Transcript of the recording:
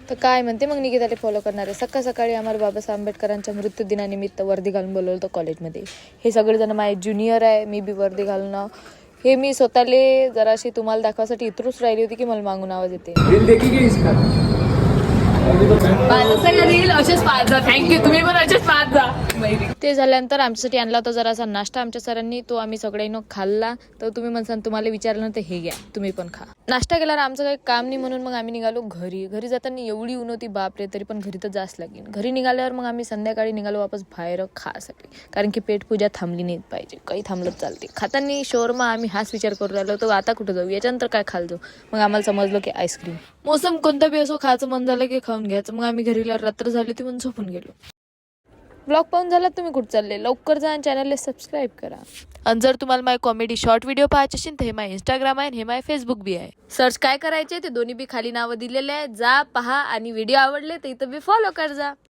तर काय म्हणते मग निकिताला फॉलो करणारे. सकाळी आम्हाला बाबासाहेब आंबेडकरांच्या मृत्यूदिनानिमित्त वर्दी घालून बोलवलं होतं कॉलेजमध्ये. हे सगळेजण माझे ज्युनियर आहे, मी बी वर्दी घालणं. हे मी स्वतःले जराशी तुम्हाला दाखवासाठी इतरूच राहिली होती की मला मागून आवाज येते. थँक्यू, तुम्ही पण असेच पाहत जा. ते झाल्यानंतर आमच्यासाठी आणला होता जरासा नाश्ता आमच्या सरांनी. तो आम्ही सगळ्यांनी खाल्ला. तर तुम्ही म्हणसान तुम्हाला विचारलं तर हे घ्या, तुम्ही पण खा. नाश्ता केल्यावर आमचं काही काम नाही म्हणून मग आम्ही निघालो घरी जाताना एवढी ऊन होती बापरे, तरी पण घरी तर जास्त लागेल. घरी निघाल्यावर मग आम्ही संध्याकाळी निघालो वापस बाहेर खासाठी, कारण की पेटपूजा थांबली नाही पाहिजे, काही थांबलंच चालते. खाताना शोरमा आम्ही हाच विचार करू राहिलो होतो आता कुठं जाऊ, याच्यानंतर काय खाल जाऊ. मग आम्हाला समजलं की आईस्क्रीम. मोसम कोणता बी असो, खायचं मन झालं की खाऊन घ्यायचं. मग आम्ही घरी रात्र झाली ती म्हणून झोपून गेलो. ब्लॉग पाहून झाला तुम्ही कुठं चालले, लवकर जा आणि चॅनलला सबस्क्राईब करा. आणि जर तुम्हाला माझे कॉमेडी शॉर्ट व्हिडिओ पाहायचे असेल तर हे माझे इंस्टाग्राम आहे आणि हे माझे फेसबुक बी आहे. सर्च काय करायचे ते दोन्ही बी खाली नावं दिलेले आहे, जा पहा आणि व्हिडिओ आवडले तर इथं बी फॉलो कर जा.